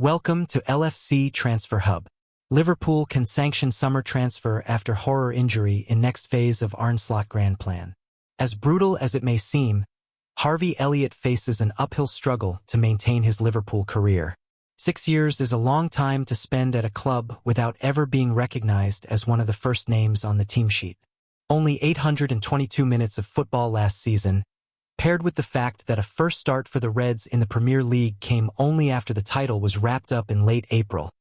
Welcome to LFC Transfer Hub. Liverpool can sanction summer transfer after horror injury in next phase of Arne Slot grand plan. As brutal as it may seem, Harvey Elliott faces an uphill struggle to maintain his Liverpool career. 6 years is a long time to spend at a club without ever being recognized as one of the first names on the team sheet. Only 822 minutes of football last season, paired with the fact that a first start for the Reds in the Premier League came only after the title was wrapped up in late April,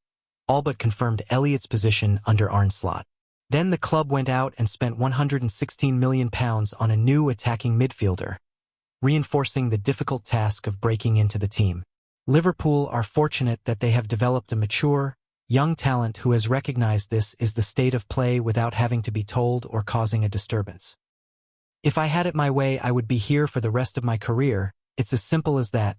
all but confirmed Elliott's position under Arne Slot. Then the club went out and spent £116 million on a new attacking midfielder, reinforcing the difficult task of breaking into the team. Liverpool are fortunate that they have developed a mature, young talent who has recognized this is the state of play without having to be told or causing a disturbance. "If I had it my way, I would be here for the rest of my career. It's as simple as that,"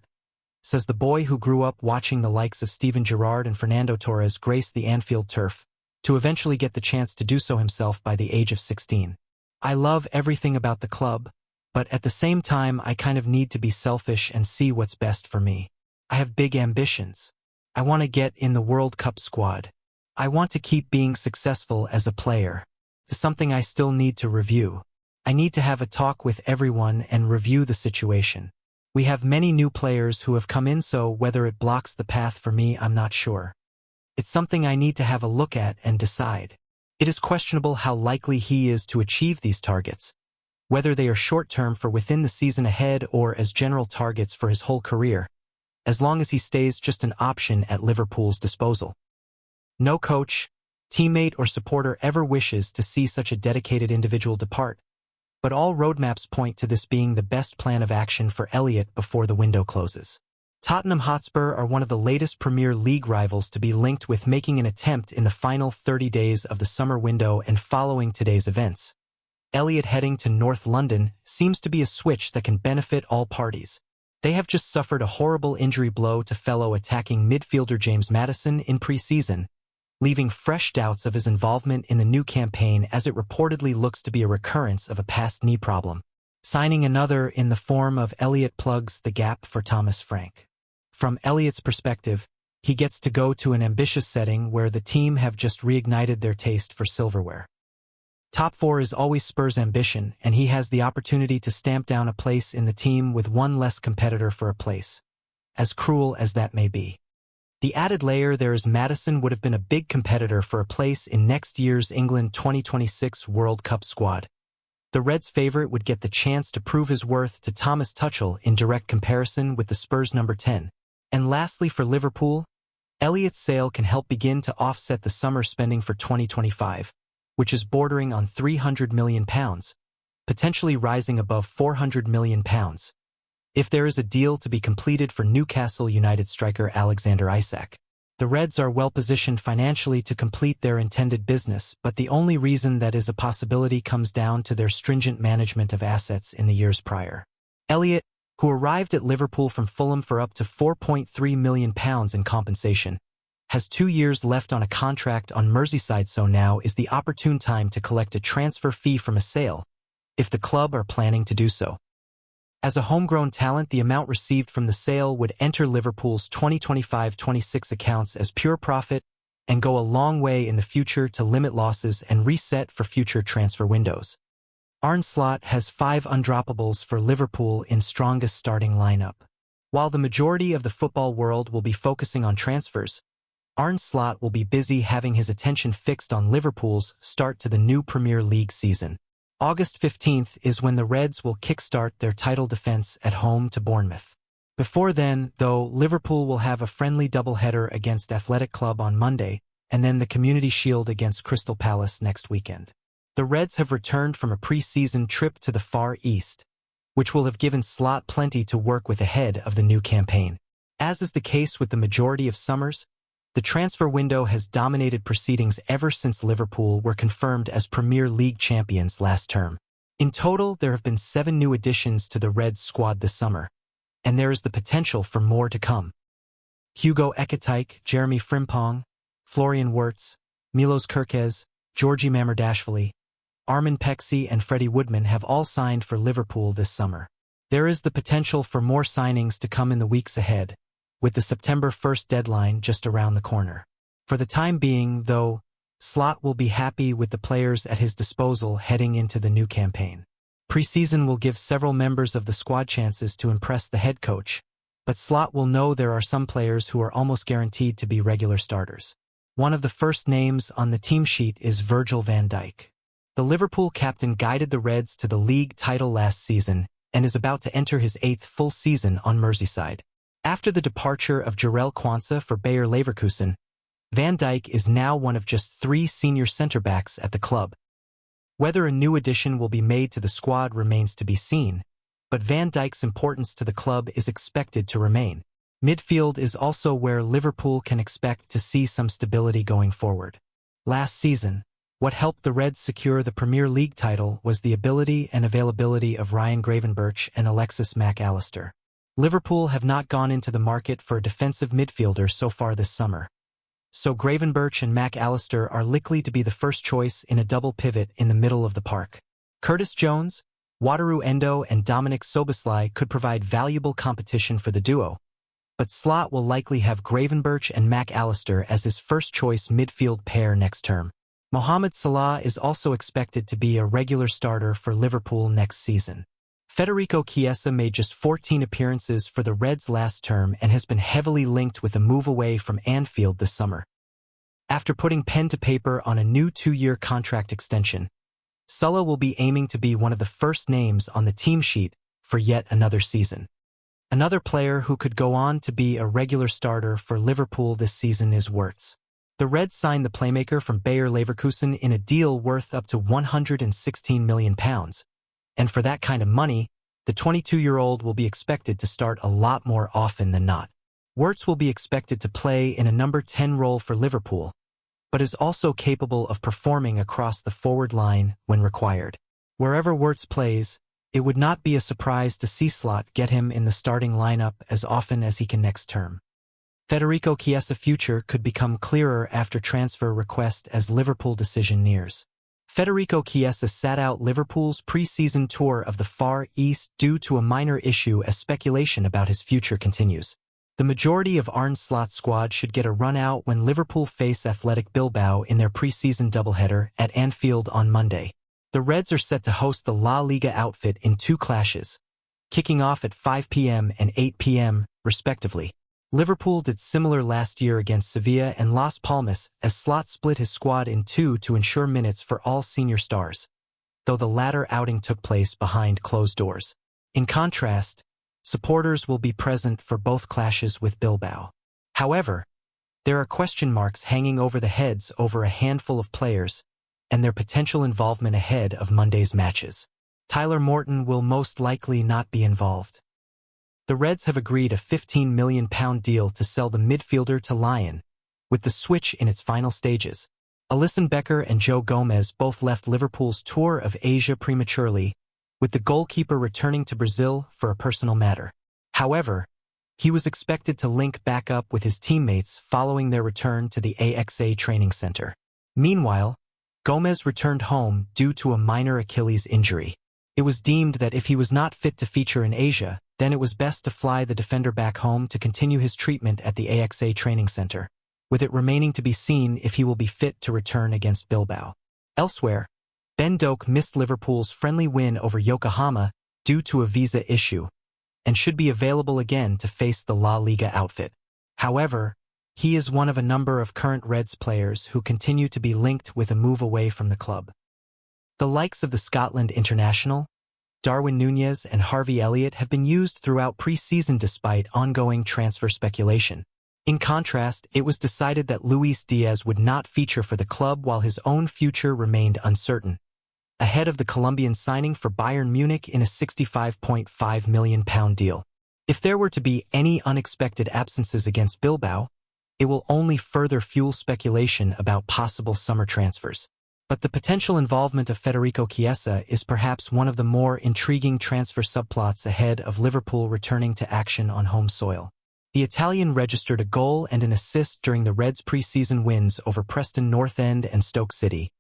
says the boy who grew up watching the likes of Steven Gerrard and Fernando Torres grace the Anfield turf, to eventually get the chance to do so himself by the age of 16. "I love everything about the club, but at the same time I kind of need to be selfish and see what's best for me. I have big ambitions. I want to get in the World Cup squad. I want to keep being successful as a player. It's something I still need to review. I need to have a talk with everyone and review the situation. We have many new players who have come in, so whether it blocks the path for me, I'm not sure. It's something I need to have a look at and decide. It is questionable how likely he is to achieve these targets, whether they are short-term for within the season ahead or as general targets for his whole career, as long as he stays just an option at Liverpool's disposal. No coach, teammate or supporter ever wishes to see such a dedicated individual depart, but all roadmaps point to this being the best plan of action for Elliott before the window closes. Tottenham Hotspur are one of the latest Premier League rivals to be linked with making an attempt in the final 30 days of the summer window, and following today's events, Elliott heading to North London seems to be a switch that can benefit all parties. They have just suffered a horrible injury blow to fellow attacking midfielder James Maddison in pre-season, leaving fresh doubts of his involvement in the new campaign, as it reportedly looks to be a recurrence of a past knee problem. Signing another in the form of Elliott plugs the gap for Thomas Frank. From Elliott's perspective, he gets to go to an ambitious setting where the team have just reignited their taste for silverware. Top four is always Spurs' ambition, and he has the opportunity to stamp down a place in the team with one less competitor for a place, as cruel as that may be. The added layer there is Maddison would have been a big competitor for a place in next year's England 2026 World Cup squad. The Reds' favorite would get the chance to prove his worth to Thomas Tuchel in direct comparison with the Spurs' number 10. And lastly, for Liverpool, Elliott's sale can help begin to offset the summer spending for 2025, which is bordering on £300 million, potentially rising above £400 million. If there is a deal to be completed for Newcastle United striker Alexander Isak, the Reds are well positioned financially to complete their intended business, but the only reason that is a possibility comes down to their stringent management of assets in the years prior. Elliott, who arrived at Liverpool from Fulham for up to £4.3 million in compensation, has 2 years left on a contract on Merseyside, so now is the opportune time to collect a transfer fee from a sale, if the club are planning to do so. As a homegrown talent, the amount received from the sale would enter Liverpool's 2025-26 accounts as pure profit and go a long way in the future to limit losses and reset for future transfer windows. Arne Slot has 5 undroppables for Liverpool in strongest starting lineup. While the majority of the football world will be focusing on transfers, Arne Slot will be busy having his attention fixed on Liverpool's start to the new Premier League season. August 15th is when the Reds will kickstart their title defense at home to Bournemouth. Before then, though, Liverpool will have a friendly doubleheader against Athletic Club on Monday, and then the Community Shield against Crystal Palace next weekend. The Reds have returned from a pre-season trip to the Far East, which will have given Slot plenty to work with ahead of the new campaign. As is the case with the majority of summers, the transfer window has dominated proceedings ever since Liverpool were confirmed as Premier League champions last term. In total, there have been 7 new additions to the Reds squad this summer, and there is the potential for more to come. Hugo Ekitike, Jeremy Frimpong, Florian Wirtz, Milos Kerkez, Georgi Mamardashvili, Armin Pexi and Freddie Woodman have all signed for Liverpool this summer. There is the potential for more signings to come in the weeks ahead, with the September 1st deadline just around the corner. For the time being, though, Slot will be happy with the players at his disposal heading into the new campaign. Preseason will give several members of the squad chances to impress the head coach, but Slot will know there are some players who are almost guaranteed to be regular starters. One of the first names on the team sheet is Virgil van Dijk. The Liverpool captain guided the Reds to the league title last season and is about to enter his 8th full season on Merseyside. After the departure of Jarell Quansah for Bayer Leverkusen, Van Dijk is now one of just 3 senior centre-backs at the club. Whether a new addition will be made to the squad remains to be seen, but Van Dijk's importance to the club is expected to remain. Midfield is also where Liverpool can expect to see some stability going forward. Last season, what helped the Reds secure the Premier League title was the ability and availability of Ryan Gravenberch and Alexis Mac Allister. Liverpool have not gone into the market for a defensive midfielder so far this summer, so Gravenberch and Mac Allister are likely to be the first choice in a double pivot in the middle of the park. Curtis Jones, Wataru Endo and Dominic Szoboszlai could provide valuable competition for the duo, but Slot will likely have Gravenberch and Mac Allister as his first-choice midfield pair next term. Mohamed Salah is also expected to be a regular starter for Liverpool next season. Federico Chiesa made just 14 appearances for the Reds last term and has been heavily linked with a move away from Anfield this summer. After putting pen to paper on a new 2-year contract extension, Salah will be aiming to be one of the first names on the team sheet for yet another season. Another player who could go on to be a regular starter for Liverpool this season is Wirtz. The Reds signed the playmaker from Bayer Leverkusen in a deal worth up to £116 million. And for that kind of money, the 22-year-old will be expected to start a lot more often than not. Wirtz will be expected to play in a number 10 role for Liverpool, but is also capable of performing across the forward line when required. Wherever Wirtz plays, it would not be a surprise to see Slot get him in the starting lineup as often as he can next term. Federico Chiesa's future could become clearer after transfer request as Liverpool decision nears. Federico Chiesa sat out Liverpool's pre-season tour of the Far East due to a minor issue as speculation about his future continues. The majority of Arne Slot's squad should get a run out when Liverpool face Athletic Bilbao in their pre-season doubleheader at Anfield on Monday. The Reds are set to host the La Liga outfit in 2 clashes, kicking off at 5 p.m. and 8 p.m., respectively. Liverpool did similar last year against Sevilla and Las Palmas as Slot split his squad in 2 to ensure minutes for all senior stars, though the latter outing took place behind closed doors. In contrast, supporters will be present for both clashes with Bilbao. However, there are question marks hanging over the heads over a handful of players and their potential involvement ahead of Monday's matches. Tyler Morton will most likely not be involved. The Reds have agreed a £15 million deal to sell the midfielder to Lyon, with the switch in its final stages. Alisson Becker and Joe Gomez both left Liverpool's tour of Asia prematurely, with the goalkeeper returning to Brazil for a personal matter. However, he was expected to link back up with his teammates following their return to the AXA training center. Meanwhile, Gomez returned home due to a minor Achilles injury. It was deemed that if he was not fit to feature in Asia, then it was best to fly the defender back home to continue his treatment at the AXA training center, with it remaining to be seen if he will be fit to return against Bilbao. Elsewhere, Ben Doak missed Liverpool's friendly win over Yokohama due to a visa issue, and should be available again to face the La Liga outfit. However, he is one of a number of current Reds players who continue to be linked with a move away from the club. The likes of the Scotland international, Darwin Núñez and Harvey Elliott have been used throughout pre-season despite ongoing transfer speculation. In contrast, it was decided that Luis Diaz would not feature for the club while his own future remained uncertain, ahead of the Colombian signing for Bayern Munich in a £65.5 million deal. If there were to be any unexpected absences against Bilbao, it will only further fuel speculation about possible summer transfers. But the potential involvement of Federico Chiesa is perhaps one of the more intriguing transfer subplots ahead of Liverpool returning to action on home soil. The Italian registered a goal and an assist during the Reds' pre-season wins over Preston North End and Stoke City,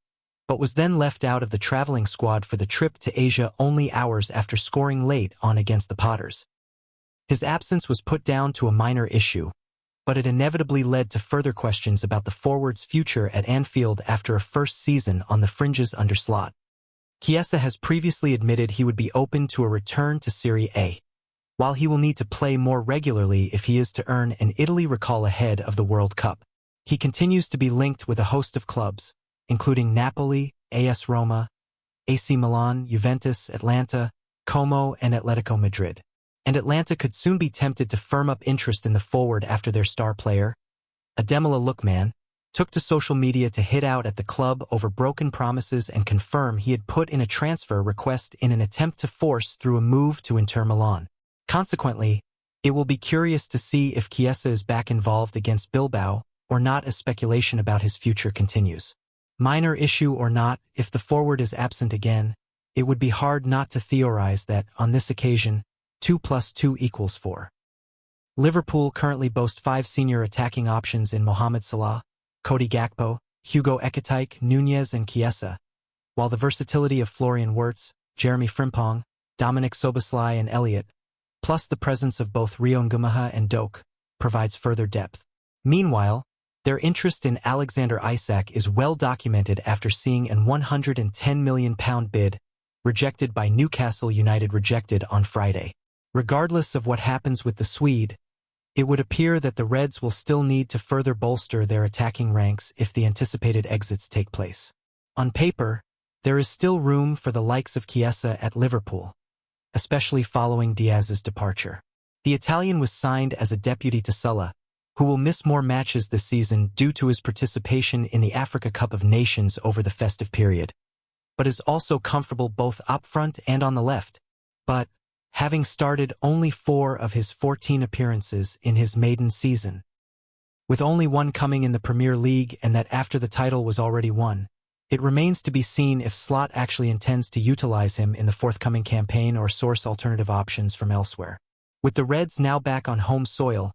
but was then left out of the travelling squad for the trip to Asia only hours after scoring late on against the Potters. His absence was put down to a minor issue, but it inevitably led to further questions about the forward's future at Anfield after a first season on the fringes under Slot. Chiesa has previously admitted he would be open to a return to Serie A, while he will need to play more regularly if he is to earn an Italy recall ahead of the World Cup. He continues to be linked with a host of clubs, including Napoli, AS Roma, AC Milan, Juventus, Atlanta, Como, and Atletico Madrid. And Atlanta could soon be tempted to firm up interest in the forward after their star player, Ademola Lookman, took to social media to hit out at the club over broken promises and confirm he had put in a transfer request in an attempt to force through a move to Inter Milan. Consequently, it will be curious to see if Chiesa is back involved against Bilbao or not as speculation about his future continues. Minor issue or not, if the forward is absent again, it would be hard not to theorize that, on this occasion, 2 + 2 = 4. Liverpool currently boast 5 senior attacking options in Mohamed Salah, Cody Gakpo, Hugo Ekitike, Nunez and Chiesa, while the versatility of Florian Wirtz, Jeremy Frimpong, Dominic Szoboszlai and Elliott, plus the presence of both Rio Ngumaha and Doak, provides further depth. Meanwhile, their interest in Alexander Isak is well documented after seeing an £110 million bid rejected by Newcastle United on Friday. Regardless of what happens with the Swede, it would appear that the Reds will still need to further bolster their attacking ranks if the anticipated exits take place. On paper, there is still room for the likes of Chiesa at Liverpool, especially following Diaz's departure. The Italian was signed as a deputy to Sulla, who will miss more matches this season due to his participation in the Africa Cup of Nations over the festive period, but is also comfortable both up front and on the left. But, having started only 4 of his 14 appearances in his maiden season, with only one coming in the Premier League and that after the title was already won, it remains to be seen if Slot actually intends to utilize him in the forthcoming campaign or source alternative options from elsewhere. With the Reds now back on home soil,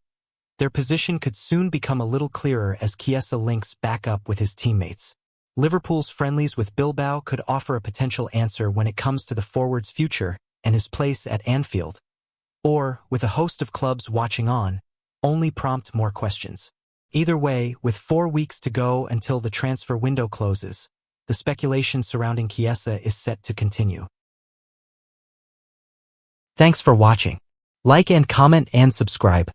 their position could soon become a little clearer as Chiesa links back up with his teammates. Liverpool's friendlies with Bilbao could offer a potential answer when it comes to the forward's future and his place at Anfield, or, with a host of clubs watching on, only prompt more questions. Either way, with 4 weeks to go until the transfer window closes, the speculation surrounding Chiesa is set to continue. Thanks for watching. Like and comment and subscribe.